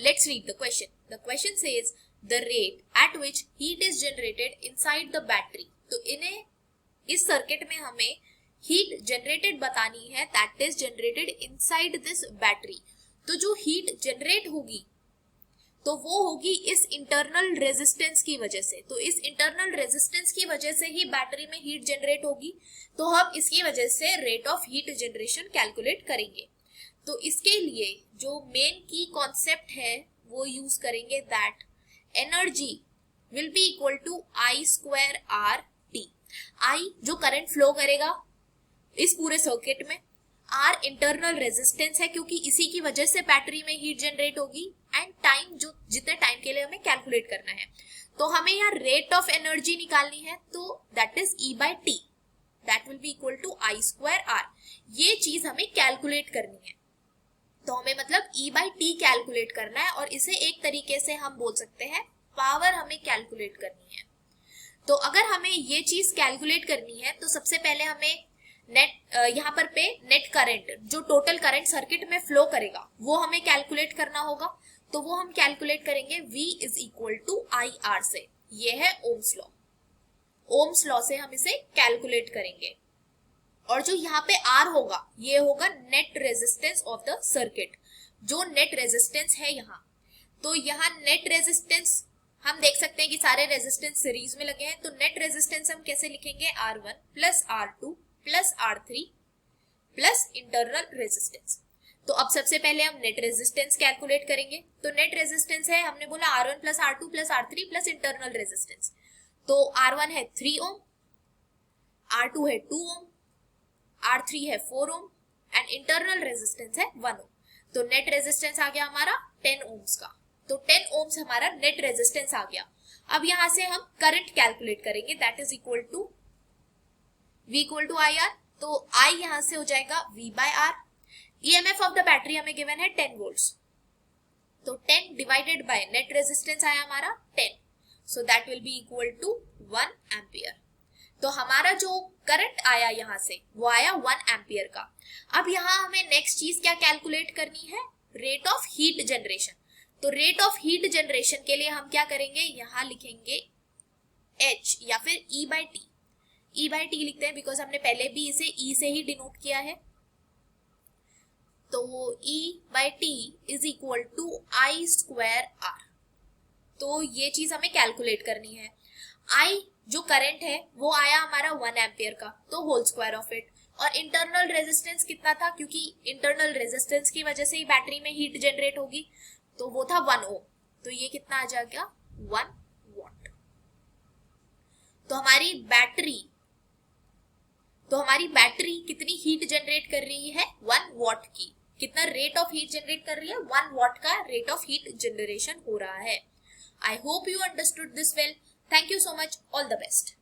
let's read the question. The question says the rate at which heat is generated inside the battery. तो इन्हें इस circuit में हमें heat generated बतानी है, that is generated inside this battery. तो जो हीट जनरेट होगी तो वो होगी इस इंटरनल रेजिस्टेंस की वजह से. तो इस इंटरनल रेजिस्टेंस की वजह से ही बैटरी में हीट जनरेट होगी. तो हम इसकी वजह से rate of heat generation calculate करेंगे. तो इसके लिए जो मेन की कॉन्सेप्ट है वो यूज करेंगे, that energy will be equal to I square R T. I जो करंट फ्लो करेगा इस पूरे सर्किट में, आर इंटरनल रेजिस्टेंस है क्योंकि इसी की वजह से बैटरी में हीट जनरेट होगी, एंड टाइम जो जितने टाइम के लिए हमें कैलकुलेट करना है. तो हमें यहाँ रेट ऑफ एनर्जी निकालनी है, तो that is E by T, that will be equal to I square R. ये चीज हमें कैलकुलेट करनी है. तो हमें मतलब ई बाय टी कैलकुलेट करना है, और इसे एक तरीके से हम बोल सकते हैं पावर हमें कैलकुलेट करनी है. तो अगर हमें ये चीज कैलकुलेट करनी है तो सबसे पहले हमें नेट यहाँ पर पे नेट करंट, जो टोटल करंट सर्किट में फ्लो करेगा वो हमें कैलकुलेट करना होगा. तो वो हम कैलकुलेट करेंगे V is equal to I R से. ये है ओम्स लॉ. ओम्स लॉ से हम इसे कैलकुलेट करेंगे. और जो यहाँ पे R होगा ये होगा net resistance of the circuit, जो नेट रेजिस्टेंस है यहाँ. तो यहाँ नेट रेजिस्टेंस हम देख सकते हैं कि सारे रेजिस्टेंस सीरीज में लगे हैं. तो नेट रेजिस्टेंस हम कैसे लिखेंगे, R1 plus R2 plus R3 plus internal resistance. तो अब सबसे पहले हम नेट रेजिस्टेंस कैलकुलेट करेंगे. तो नेट रेजिस्टेंस है, हमने बोला R1 plus R2 plus R3 plus internal resistance. तो R1 है 3 ओम, R2 है 2 ओम, R3 है 4 ओम एंड इंटरनल रेजिस्टेंस है 1 ओम. तो नेट रेजिस्टेंस आ गया हमारा 10 ओम्स का. तो 10 ओम्स हमारा नेट रेजिस्टेंस आ गया. अब यहां से हम करंट कैलकुलेट करेंगे, that is equal to V equal to I R. तो I यहां से हो जाएगा V by R. EMF of the battery हमें गिवन है 10 वोल्ट्स. तो 10 डिवाइडेड बाय नेट रेजिस्टेंस आया हमारा 10, so that will be equal to 1 ampere. तो हमारा जो करंट आया यहां से वो आया 1 एम्पियर का. अब यहां हमें नेक्स्ट चीज क्या कैलकुलेट करनी है, रेट ऑफ हीट जनरेशन. तो रेट ऑफ हीट जनरेशन के लिए हम क्या करेंगे, यहां लिखेंगे H या फिर E by T. E by T लिखते हैं बिकॉज हमने पहले भी इसे E से ही डिनोट किया है. तो E by T is equal to I square R. तो ये चीज हमें कैलकुलेट करनी है. I जो करंट है वो आया हमारा 1 एम्पियर का, तो होल स्क्वायर ऑफ इट. और इंटरनल रेजिस्टेंस कितना था, क्योंकि इंटरनल रेजिस्टेंस की वजह से ही बैटरी में हीट जनरेट होगी, तो वो था 1 ओम. तो ये कितना आ जाएगा 1 वॉट. तो हमारी बैटरी कितनी हीट जनरेट कर रही है, 1 वॉट की. कितना रेट ऑफ हीट जनरेट कर रही है, 1 वॉट का रेट ऑफ हीट जनरेशन हो रहा है. I hope you understood this well. Thank you so much. All the best.